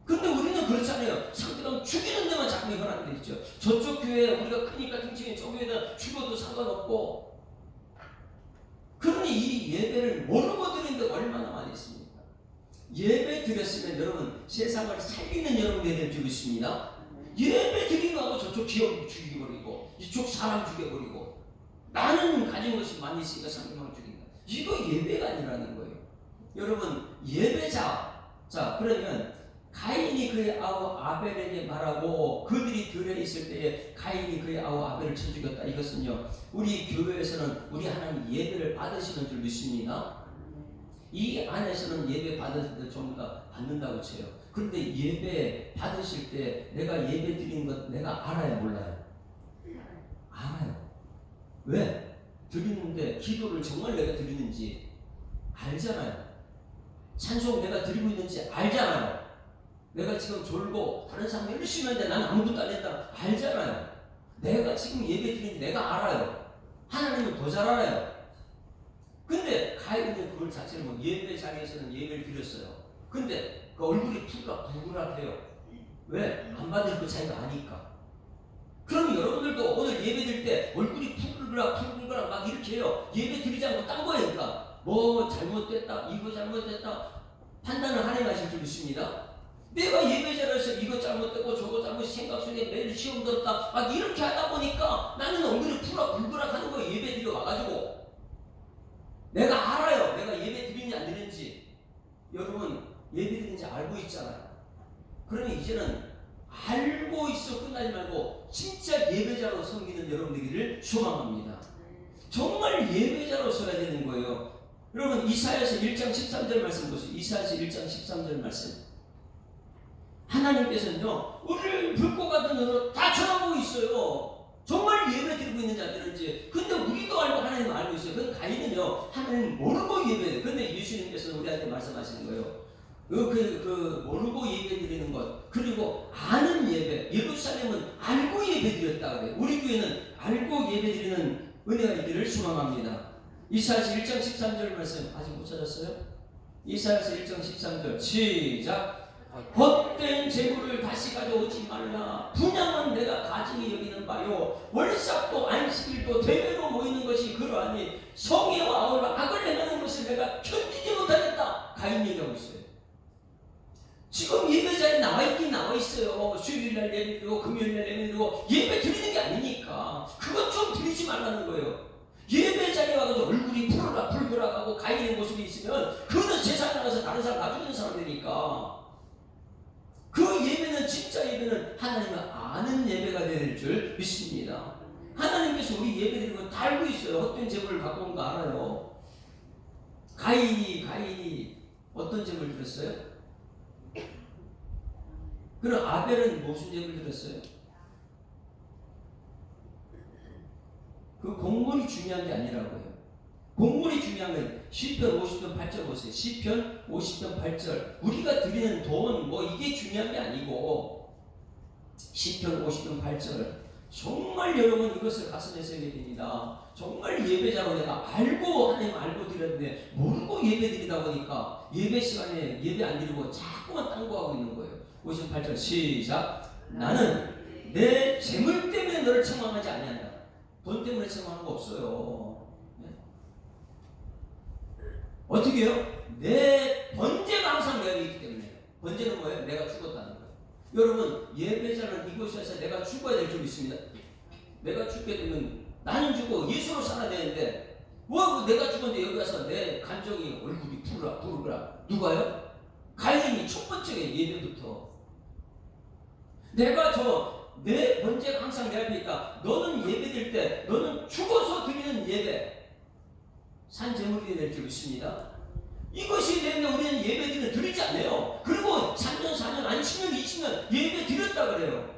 근데 우리는 그렇잖아요. 상대방 죽이는 데만 자꾸 현안돼 있죠. 저쪽 교회 우리가 크니까 등치면 저 교회다 죽어도 상관없고. 그러니 이 예배를 모르고 드리는데 얼마나 많이 있습니까? 예배 드렸으면 여러분 세상을 살리는 여러분이 될 줄 믿습니다. 예배 드린 거하고 저쪽 기업 죽여버리고 이쪽 사람 죽여버리고 나는 가진 것이 많이 있으니까 상대방을 죽인다. 이거 예배가 아니라는 거예요. 여러분 예배자. 자 그러면 가인이 그의 아우 아벨에게 말하고 그들이 들에 있을 때에 가인이 그의 아우 아벨을 쳐 죽였다. 이것은요 우리 교회에서는 우리 하나님 예배를 받으시는 줄 믿습니다. 이 안에서는 예배 받을 때 전부 다 받는다고 쳐요. 그런데 예배 받으실 때 내가 예배 드리는 것 내가 알아요 몰라요? 알아요. 왜? 드리는데 기도를 정말 내가 드리는지 알잖아요. 찬송 내가 드리고 있는지 알잖아요. 내가 지금 졸고 다른 사람이 열심히 하는데 난 아무것도 안 했다 알잖아요. 내가 지금 예배 드리는지 내가 알아요. 하나님은 더 잘 알아요. 근데 가인은 그걸 자체를 뭐 예배 자리에서는 예배를 드렸어요. 근데 그 얼굴이 푸글푸글해요. 왜? 안 받을 그 자기가 아니까. 그럼 여러분들도 오늘 예배 드릴 때 얼굴이 푸글푸글 막 이렇게 해요. 예배 드리지 않고 딴 거니까 뭐 잘못됐다 이거 잘못됐다 판단을 하나님 하실 줄 믿습니다. 내가 예배자로서 이거 잘못됐고 저거 잘못 생각 속에 매일 시험 들었다 막 이렇게 하다 보니까 나는 얼굴이 푸글푸글 하는 거예요. 예배 드려 와가지고 내가 알아요. 내가 예배 드리는지 안 드리는지. 여러분 예배 드리는지 알고 있잖아요. 그러면 이제는 알고 있어 끝나지 말고 진짜 예배자로 섬기는 여러분 되기를 소망합니다. 정말 예배자로 서야 되는 거예요. 여러분 이사야서 1장 13절 말씀 보세요. 이사야서 1장 13절 말씀. 하나님께서는요 우리를 붉고 같은 눈으로 다 쳐다보고 있어요. 정말 예배 드리고 있는지 안 드리는지. 근데 우리도 알고 하나님은 알고 있어요. 그건 가인은요 하나님 모르고 예배해요. 근데 예수님께서는 우리한테 말씀하시는 거예요. 모르고 예배 드리는 것 그리고 아는 예배. 예루살렘은 알고 예배 드렸다 그래요. 우리 교회는 알고 예배 드리는 은혜가 있기를 소망합니다. 이사야서 1장 13절 말씀 아직 못 찾았어요? 이사야서 1장 13절 시작. 헛된 재물을 다시 가져오지 말라. 분양은 내가 가증히 여기는 바요 월삭도 안식일도 대회로 모이는 것이 그러하니 성의와 아우라 악을 행하는 것을 내가 견디지 못하겠다. 가인 얘기하고 있어요. 지금 예배자리에 나와있긴 나와있어요. 수요일날 예배드리고 금요일날 예배드리고 예배 드리는 게 아니니까 그것 좀 드리지 말라는 거예요. 예배자리에 와가지고 얼굴이 푸르락하고 가인의 모습이 있으면 그거는 세상에 나가서 다른 사람 놔주는 사람들이니까 그 예배는 진짜 예배는 하나님을 아는 예배가 될 줄 믿습니다. 하나님께서 우리 예배 드리는 건 다 알고 있어요. 헛된 재물을 갖고 온 거 알아요. 가인이 어떤 재물을 드렸어요? 그럼 아벨은 무슨 재물을 드렸어요? 그 공물이 중요한 게 아니라고요. 공물이 중요한 건 시편 50편 8절 보세요. 시편 50편 8절 우리가 드리는 돈 뭐 이게 중요한 게 아니고 시편 50편 8절 정말 여러분 이것을 가슴에 새겨야 됩니다. 정말 예배자로 내가 알고 하나님 알고 드렸는데 모르고 예배 드리다 보니까 예배 시간에 예배 안 드리고 자꾸만 딴 거 하고 있는 거예요. 58절 시작. 나는 내 재물 때문에 너를 책망하지 아니한다. 돈 때문에 책망하는 거 없어요. 어떻게 해요? 내 번제가 항상 내가 있기 때문에. 번제는 뭐예요? 내가 죽었다는 거예요. 여러분 예배자는 이곳에서 내가 죽어야 될 줄 믿습니다. 내가 죽게 되면 나는 죽고 예수로 살아야 되는데 뭐 내가 죽었는데 여기 와서 내 감정이 얼굴이 부르라 누가요? 가인이 첫 번째 예배부터 내가 내 번제가 항상 내 앞에 있다. 너는 예배 드릴 때 너는 죽어서 드리는 예배 산재물이 될 줄 믿습니다. 이것이 되는데 우리는 예배 드리지 않아요. 그리고 3년 4년 아니 10년 20년 예배 드렸다 그래요.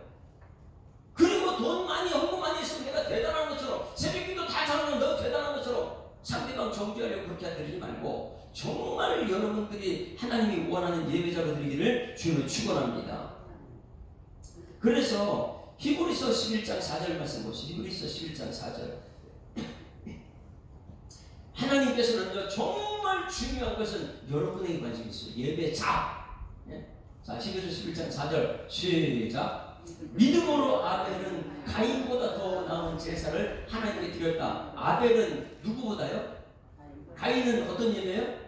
그리고 돈 많이 헌금 많이 했으면 내가 대단한 것처럼 새벽기도 다 잘하면 너 대단한 것처럼 상대방 정죄하려고 그렇게 드리지 말고 정말 여러분들이 하나님이 원하는 예배자로 드리기를 주님을 축원합니다. 그래서 히브리서 11장 4절 말씀 보시죠. 히브리서 11장 4절 하나님께서는 정말 중요한 것은 여러분에게 관심이 있어요. 예배자. 자, 히브리서 11장 4절 시작. 믿음으로 아벨은 가인보다 더 나은 제사를 하나님께 드렸다. 아벨은 누구보다요? 가인은 어떤 예배예요?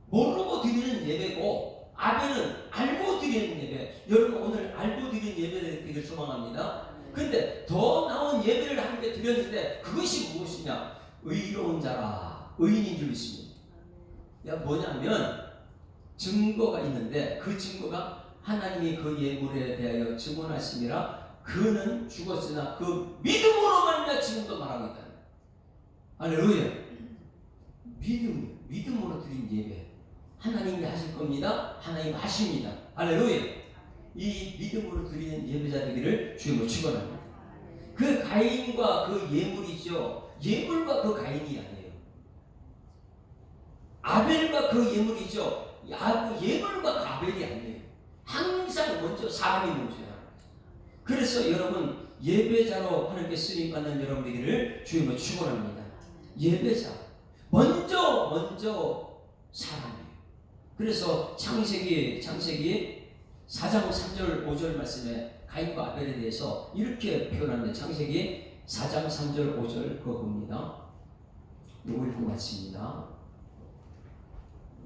모르고 드리는 예배고 아벨은 알고 드리는 예배. 여러분 오늘 알고 드리는 예배가 되길 소망합니다. 근데 더 나은 예배를 하나님께 드렸는데 그것이 무엇이냐? 의로운 자라 의인인 줄 믿습니다. 뭐냐면 증거가 있는데 그 증거가 하나님이 그 예물에 대하여 증언하심이라 그는 죽었으나 그 믿음으로 말미암아 지금도 말하고 있다. 할렐루야. 믿음으로 드린 예배 하나님이 하실 겁니다. 하나님 하십니다. 할렐루야. 이 믿음으로 드리는 예배자 되기를 주님으로 축원합니다. 그 가인과 그 예물이죠. 예물과 그 가인이 아니에요. 아벨과 그 예물이죠. 예물과 그 아벨이 아니에요. 항상 먼저 사람이 먼저야. 그래서 여러분 예배자로 하나님께 쓰임받는 여러분 되기를 주님으로 축원합니다. 예배자 먼저 사람이에요. 그래서 창세기 4장 3절 5절 말씀에 가인과 아벨에 대해서 이렇게 표현합니다. 창세기 4장 3절 5절 그거 봅니다. 이거 읽고 마칩니다.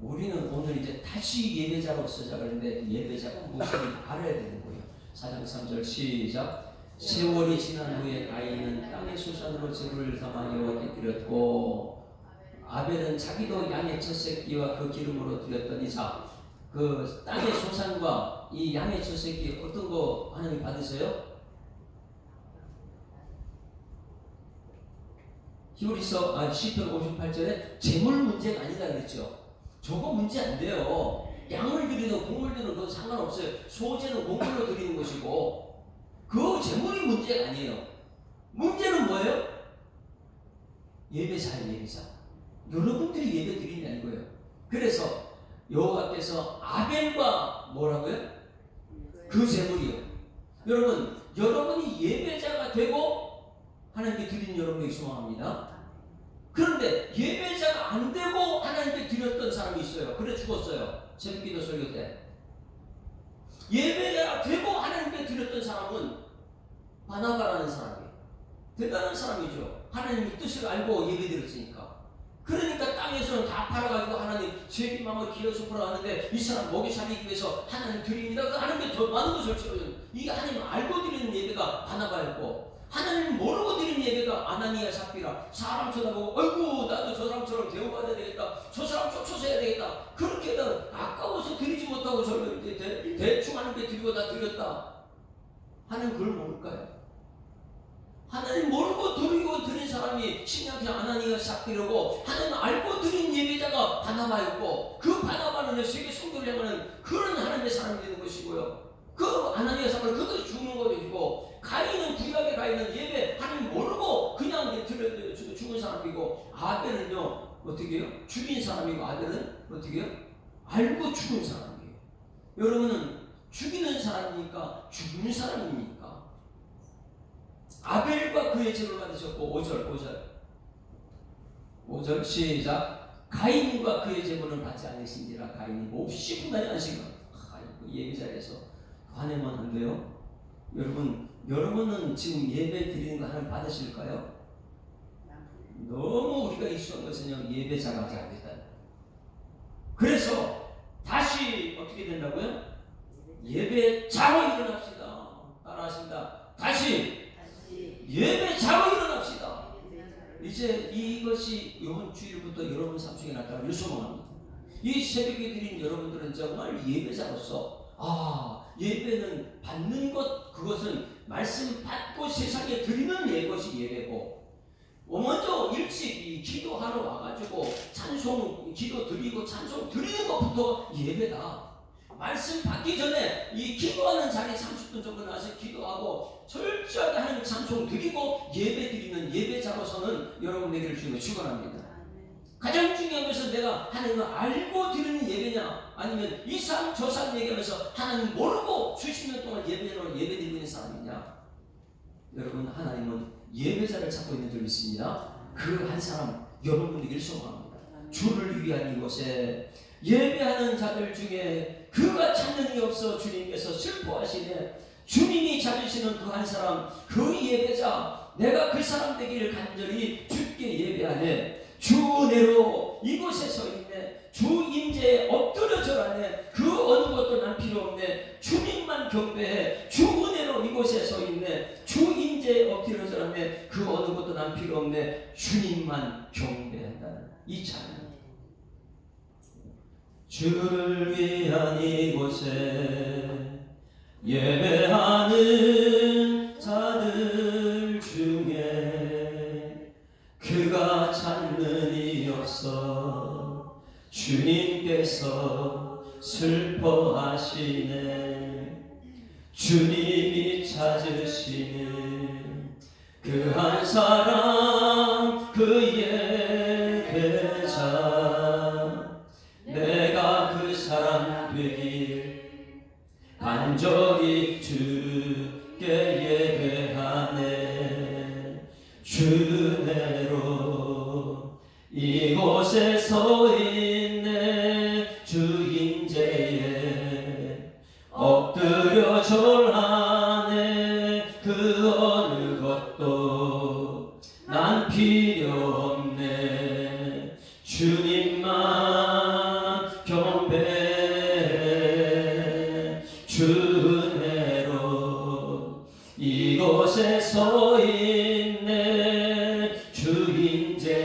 우리는 오늘 이제 다시 예배자로서 시작하는데 예배자가 무엇인지 알아야 되는 거예요. 4장 3절 시작. 세월이 지난 후에 가인은 땅의 소산으로 제물을 삼아 여호와께 드렸고 아벨은 자기도 양의 첫 새끼와 그 기름으로 드렸더니 자, 그 땅의 소산과 이 양의 첫 새끼 어떤 거 하나님 받으세요? 히브리서 시편 58절에 재물 문제가 아니다 그랬죠. 저거 문제 안 돼요. 양을 드리든 곡물 드리든 그건 상관없어요. 소재는 곡물로 드리는 것이고 그 재물이 문제가 아니에요. 문제는 뭐예요? 예배자예요. 예배자. 여러분들이 예배 드리는 거예요. 그래서 여호와께서 아벨과 뭐라고요? 그 재물이요. 여러분, 여러분이 예배자가 되고 하나님께 드리는 여러분에게 소망합니다. 그런데 예배자가 안 되고 하나님께 드렸던 사람이 있어요. 그래 죽었어요. 새벽기도 설교 때. 예배자가 되고 하나님께 드렸던 사람은 바나바라는 사람이에요. 대단한 사람이죠. 하나님의 뜻을 알고 예배 드렸으니까. 그러니까 땅에서는 다 팔아가지고 하나님 제 마음을 기어서 풀어가는데 이 사람 먹이 살리기 위해서 하나님 드립니다. 그 하나님께 더 많은 것을 치러요. 이게 하나님 알고 드리는 예배가 바나바였고 하나님 모르고 드리는 예배가 아나니아 삽비라. 사람 쳐다보고 아이고 나도 저 사람처럼 대우받아야 되겠다. 저 사람 쫓아서 해야 되겠다. 그렇게는 아까워서 드리지 못하고 저를 대충 하나님께 드리고 다 드렸다 하는 그걸 모를까요? 하나님 모르고 드린 사람이 신약의 아나니아 삽비라고 하나님 알고 드린 예배자가 바나바였고 그 바나바는 세계 성도를 향하는 그런 하나님의 사람이 되는 것이고요. 그 아나니아 삽비는 그것이 죽는 것이고 가인은 구약의 가인은 예배 하나님 모르고 그냥 죽은 사람이고 아벨은요 어떻게 해요? 죽인 사람이고 아벨은 어떻게 해요? 알고 죽은 사람이에요. 여러분은 죽이는 사람입니까? 죽는 사람입니까? 아벨과 그의 재물을 받으셨고 5절 시작. 가인과 그의 재물을 받지 않으신지라 가인이 몹시 분하지 않으시고 예배자리에서 화내면 안 돼요. 여러분은 지금 예배 드리는 거 하나님 받으실까요? 너무 우리가 익숙한 것은 예배자가 하지 않겠다. 그래서 다시 어떻게 된다고요? 예배자로 일어납시다. 따라하십니다. 다시 예배자로 일어납시다. 이제 이것이 이번 주일부터 여러분 삶 속에 나타나기를 소망합니다. 이 새벽에 드린 여러분들은 정말 예배자로서 예배는 받는 것, 그것은 말씀 받고 세상에 드리는 것이 예배고 먼저 일찍 기도하러 와가지고 찬송 기도 드리고 찬송 드리는 것부터 예배다. 말씀 받기 전에 이 기도하는 자리에 30분 정도 나와서 기도하고 철저하게 하나님 찬송 드리고 예배 드리는 예배자로서는 여러분에게를 주님을 축원합니다. 가장 중요한 것은 내가 하나님을 알고 드리는 예배냐 아니면 이 사람 저 사람 얘기하면서 하나님 모르고 수십 년 동안 예배로 예배드리고 있는 사람이냐. 여러분 하나님은 예배자를 찾고 있는 줄 믿습니다. 그 한 사람 여러분에게를 소망합니다. 주를 위한 이곳에 예배하는 자들 중에 그가 찾는 이 없어 주님께서 슬퍼하시네. 주님이 찾으시는 그 한 사람, 그 예배자, 내가 그 사람 되기를 간절히 주께 예배하네. 주 은혜로 이곳에 서 있네. 주 임재에 엎드려 절하네. 그 어느 것도 난 필요 없네. 주님만 경배해. 주 은혜로 이곳에 이곳에 서 있네. 주 임재에 엎드려 절하네. 그 어느 것도 난 필요 없네. 주님만 경배한다는 이 찬양. 주를 위한 이곳에 예배하는 자들 중에 그가 찾는 이 없어. 주님께서 슬퍼하시네. 주님이 찾으시는 그 한 사람, 그 예배자. 내가 그 사람 되길 간절히 주께 예배하네. 주내로 이곳에 서 있네. 주 임재에 엎드려 절하네. 그 어느 것도 난 필요 없네. 주님만 경배해. 주내로 이곳에 서 있네. 주 임재에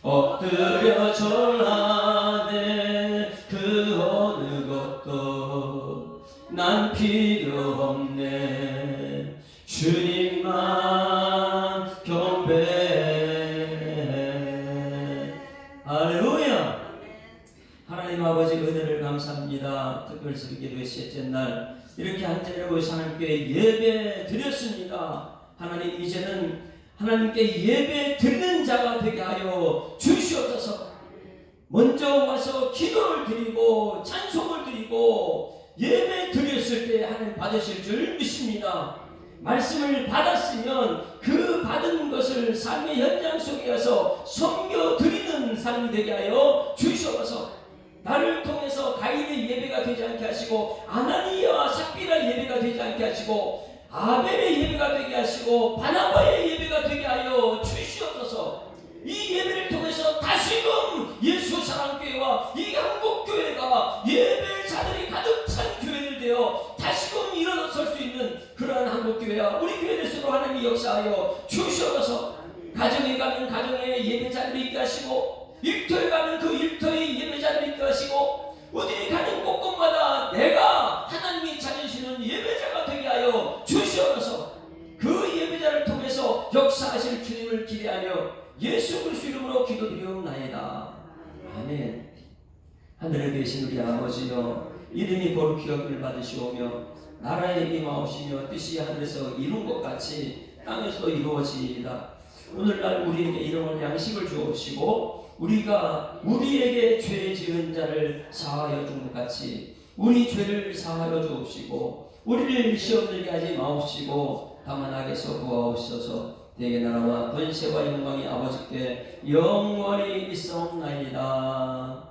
엎드려 절하네. 그 어느 것도 난 필요 없네. 주님만 경배해. 할렐루야. 하나님 아버지 은혜를 감사합니다. 특별히 기도의 셋째 날 이렇게 한 자리에 모여서 하나님께 예배 드렸습니다. 하나님 이제는 하나님께 예배 드리는 자가 되게 하여 주시옵소서. 먼저 와서 기도를 드리고 찬송을 드리고 예배 드렸을 때 하나님 받으실 줄 믿습니다. 말씀을 받았으면 그 받은 것을 삶의 현장 속에 가서 섬겨 드리는 삶이 되게 하여 주시옵소서. 나를 통해서 가인의 예배가 되지 않게 하시고 아나니아와 삽비라 예배가 되지 않게 하시고 아벨의 예배가 되게 하시고 바나바의 예배가 되게 하여 주시옵소서. 이 예배를 통해서 다시금 예수 사랑교회와 이 한국교회가 예배자들이 가득 찬 교회를 되어 다시금 일어설 수 있는 그러한 한국교회와 우리 교회를 스스로 하나님이 역사하여 주시옵소서. 가정에 가면 가정에 예배자들이 있게 하시고 일터에 가면 그 일터에 예배자들이 있게 하시고 어디 가는 곳곳마다 내가 하나님이 찾으시는 예배자가 되게 하여 주시옵소서. 그 예배자를 통해서 역사하실 주님을 기대하며 예수 그리스도 이름으로 기도드리옵나이다. 아멘. 하늘에 계신 우리 아버지여, 이름이 거룩히 여김을 받으시오며 나라에 임하오시며 뜻이 하늘에서 이룬 것 같이 땅에서도 이루어지이다. 오늘날 우리에게 일용할 양식을 주옵시고 우리가 우리에게 죄 지은 자를 사하여 준 것 같이 우리 죄를 사하여 주옵시고 우리를 시험 들게 하지 마옵시고 다만 악에서 구하옵소서. 대개 나라와 권세와 영광이 아버지께 영원히 있사옵나이다.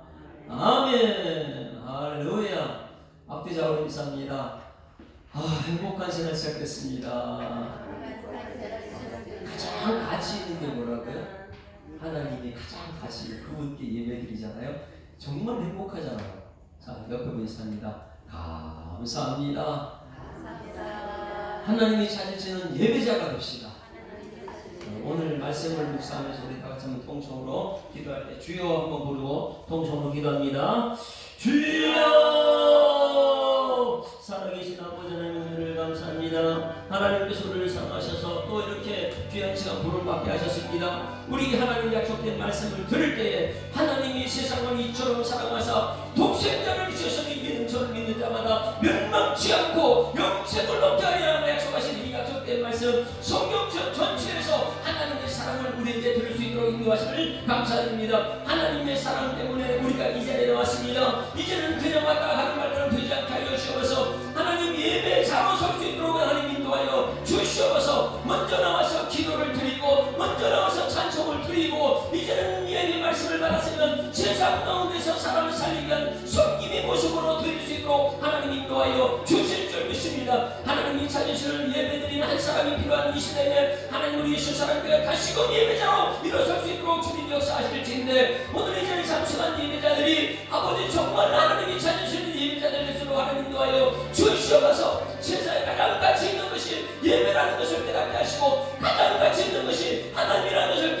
아멘. 할렐루야. 앞뒤좌우로 인사합니다. 행복한 생활 시작됐습니다. 가장 가치 있는 게 뭐라고요? 하나님이 가장 가치 있는 그분께 예배 드리잖아요. 정말 행복하잖아요. 자, 옆에 인사합니다. 감사합니다. 하나님이 찾으시는 예배자가 됩시다. 오늘 말씀을 묵상하면서 우리 다 같이 한번 통성으로 기도할 때 주여 한번 부르고 통성으로 기도합니다. 주여! 살아계신 아버지 하나님 은혜를 감사합니다. 하나님께서 우리를 사랑하셔서 또 이렇게 귀한 시간 부름 받게 하셨습니다. 우리 하나님 약속된 말씀을 들을 때에 하나님이 세상을 이처럼 사랑하사 독생자를 주셨으니 믿는 저를 믿는 자마다 멸망치 않고 영생을 얻게 하리라고 약속하신 이 약속된 말씀 성경 전체에서 하나님의 사랑을 우리에게 들을 수 있도록 인도하심을 감사드립니다. 하나님의 사랑 때문에 우리가 이 자리에 나왔습니다. 이제는 그냥 왔다 하는 말처럼 되지 않게 하여 주시옵소서. 하나님 예배자로 설 수 있도록 하나님 인도하여 주시옵소서. 먼저 나와서 기도를 드리고 먼저 나와서 찬송을 드리고 이제는 예배 말씀을 받았으면 세상 가운데서 사람을 살리기 위한 섬김의 모습으로 드릴 수 있도록 하나님 인도하여 주실 줄 믿습니다. 하나님이 찾으시는 예배드리는 한 사람이 필요한 이 시대에 하나님 우리 예수 사람들과 다시금 예배자로 일어설 수 있도록 주님 역사하실 텐데 오늘 이 자리에 참석한 예배자들이 아버지 정말 하나님이 찾으시는 예배자들을 것으로 하나님 인도하여 주시옵소서. 세상에 가장 가치 있는 것이 예배라는 것을 깨닫게 하시고 가장 가치 있는 것이 하나님이라는 것을